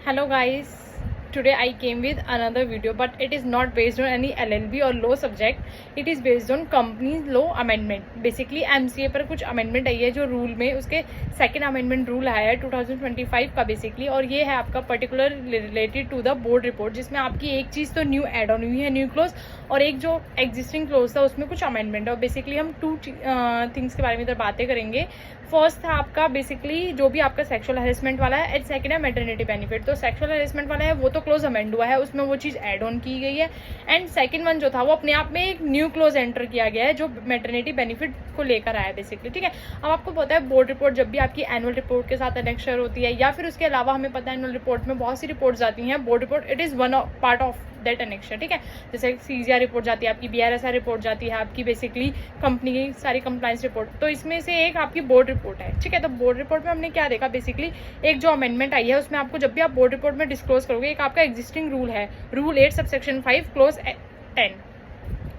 Hello guys, today I came with another video, but it is not based on any LLB or law subject. It is based on company law amendment. Basically MCA पर कुछ amendment आई है जो rule में, उसके second amendment rule आया है 2025 का basically, और ये है आपका particular related to the board report, जिसमें आपकी एक चीज़ तो न्यू एड ऑन हुई है, न्यू क्लोज, और एक जो एग्जिस्टिंग क्लोज था उसमें कुछ अमेंडमेंट है। और बेसिकली हम टू थिंग्स के बारे में इधर बातें करेंगे। फर्स्ट था आपका बेसिकली जो भी आपका सेक्सुअल हैरेसमेंट वाला है, एंड सेकंड है मैटरनिटी बेनिफिट। तो सेक्सुअल हैरेसमेंट वाला है वो तो क्लोज अमेंड हुआ है, उसमें वो चीज़ ऐड ऑन की गई है, एंड सेकंड वन जो था वो अपने आप में एक न्यू क्लोज एंटर किया गया है जो मैटरनिटी बेनिफिट को लेकर आया है बेसिकली। ठीक है, अब आपको पता है बोर्ड रिपोर्ट जब भी आपकी एनुअल रिपोर्ट के साथ एनेक्शर होती है, या फिर उसके अलावा हमें पता है एनुअल रिपोर्ट में बहुत सी रिपोर्ट्स आती हैं, board report it is one part of that annexure. ठीक है, जैसे सीजीआर रिपोर्ट जाती है आपकी, बीआरएसआर रिपोर्ट जाती है आपकी, बेसिकली कंपनी की सारी कंप्लाइंस रिपोर्ट, तो इसमें से एक आपकी बोर्ड रिपोर्ट है। ठीक है, तो बोर्ड रिपोर्ट में हमने क्या देखा, बेसिकली एक जो अमेंडमेंट आई है उसमें आपको जब भी आप बोर्ड रिपोर्ट में डिस्क्लोज करोगे, एक आपका एग्जिस्टिंग रूल है, रूल 8 सबसेक्शन 5 क्लोज 10।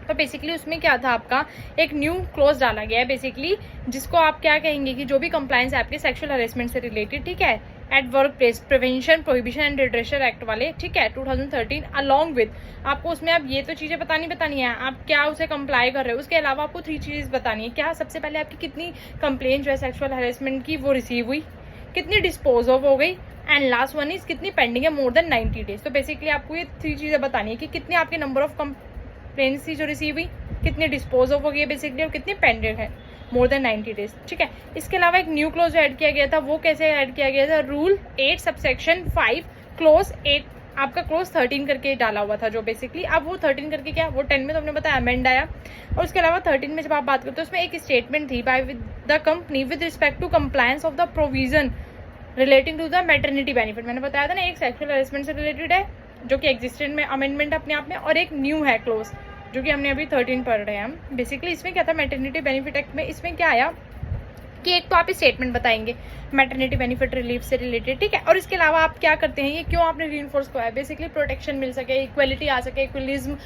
तो बेसिकली उसमें क्या था, आपका एक न्यू क्लोज डाला गया है बेसिकली, जिसको आप क्या कहेंगे कि जो भी कंप्लायंस है आपके सेक्सुअल हरेसमेंट से रिलेटेड, ठीक है, at work place prevention prohibition and redressal act वाले, ठीक है, 2013 अलॉन्ग विद आपको उसमें अब ये तो चीज़ें बतानी है, आप क्या उसे कंप्लाई कर रहे हो, उसके अलावा आपको 3 चीज़ बतानी है। क्या, सबसे पहले आपकी कितनी कंप्लेन जो है सेक्सुअल हरेसमेंट की वो रिसीव हुई, कितनी डिस्पोज ऑफ हो गई, एंड लास्ट वन इज कितनी पेंडिंग है मोर देन 90 डेज। तो बेसिकली आपको ये 3 चीज़ें बतानी है कि कितनी आपके नंबर ऑफ कंप्लेन्स जो रिसीव हुई, कितनी डिस्पोज ऑफ हो गई बेसिकली, और कितनी पेंडिंग है मोर देन 90 डेज। ठीक है, इसके अलावा एक न्यू क्लोज ऐड किया गया था, वो कैसे ऐड किया गया था, रूल 8 सबसेक्शन 5 क्लोज 8 आपका क्लोज 13 करके डाला हुआ था, जो बेसिकली अब वो 13 करके क्या, वो 10 में तो हमने बताया अमेंड आया, और उसके अलावा 13 में जब आप बात करते हो उसमें एक स्टेटमेंट थी by the company with respect to compliance of the provision relating to the maternity benefit. मैंने बताया था ना, एक सेक्सुअल हैरेसमेंट से रिलेटेड है जो कि एग्जिस्टेंट में अमेंडमेंट अपने आप में, और एक न्यू है क्लोज जो कि हमने अभी 13 पढ़ रहे हैं हम। बेसिकली इसमें क्या था, मैटरनिटी बेनिफिट एक्ट में इसमें क्या आया कि एक तो आप स्टेटमेंट बताएंगे मैटरनिटी बेनिफिट रिलीफ से रिलेटेड, ठीक है, और इसके अलावा आप क्या करते हैं, ये क्यों आपने रीइंफोर्स किया है, बेसिकली प्रोटेक्शन मिल सके, इक्वलिटी आ सके, इक्वलिज्म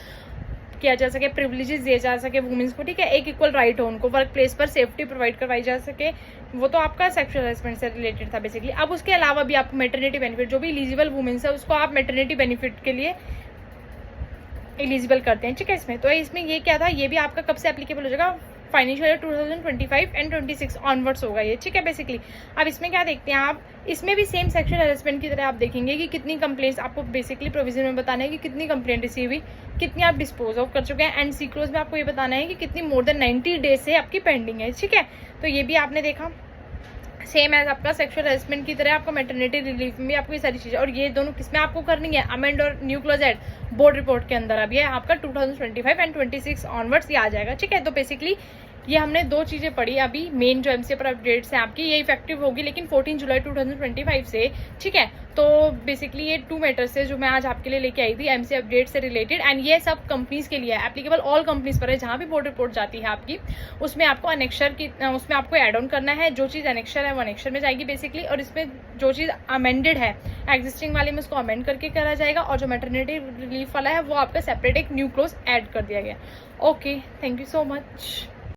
किया जा सके, प्रिविलेजेस दिए जा सके वुमेन्स को, ठीक है, एक इक्वल राइट हो उनको, वर्क प्लेस पर सेफ्टी प्रोवाइड करवाई जा सके, वो तो आपका सेक्सुअल हैरेसमेंट से रिलेटेड था बेसिकली। अब उसके अलावा भी आपको मैटरनिटी बेनिफिट, जो भी एलिजिबल वुमेन्स है उसको आप मैटरनिटी बेनिफिट के लिए एलिजिबल करते हैं। ठीक है, इसमें ये क्या था, ये भी आपका कब से एप्लीकेबल हो जाएगा, फाइनेंशियल ईयर 2025 एंड 26 ऑनवर्ड्स होगा ये। ठीक है, बेसिकली अब इसमें क्या देखते हैं आप, इसमें भी सेम सेक्सुअल हैरेसमेंट की तरह आप देखेंगे कि कितनी कंप्लेंट्स आपको बेसिकली प्रोविजन में बताना है कि कितनी कंप्लेंट रिसीव हुई, कितनी आप डिस्पोज ऑफ कर चुके हैं, एंड सी क्लोज में आपको ये बताना है कि कितनी मोर देन 90 डेज से आपकी पेंडिंग है। ठीक है, तो ये भी आपने देखा सेम एज आपका सेक्सुअल हैरेसमेंट की तरह आपको मैटरनिटी रिलीफ में भी आपको ये सारी चीज़ें, और ये दोनों किसमें आपको करनी है, अमेंड और new clause add board report के अंदर। अब ये आपका 2025 एंड 26 ऑनवर्ड्स ये आ जाएगा। ठीक है, तो बेसिकली ये हमने 2 चीज़ें पढ़ी अभी, मेन जो एमसीए पर अपडेट्स हैं आपकी, ये इफेक्टिव होगी लेकिन 14 जुलाई 2025 से। ठीक है, तो बेसिकली ये 2 मैटर्स है जो मैं आज आपके लिए लेके आई थी एमसीए अपडेट से रिलेटेड, एंड ये सब कंपनीज के लिए है, एप्लीकेबल ऑल कंपनीज पर है। जहाँ भी बोर्ड रिपोर्ट जाती है आपकी, उसमें आपको अनेक्शर की, उसमें आपको एड ऑन करना है, जो चीज़ अनेक्शर है वो अनेक्शर में जाएगी बेसिकली, और इसमें जो चीज़ अमेंडेड है एग्जिस्टिंग वाले में उसको अमेंड करके करा जाएगा, और जो मैटरनिटी रिलीफ वाला है वो आपका सेपरेट एक न्यू क्लोज ऐड कर दिया गया। Okay, thank you so much.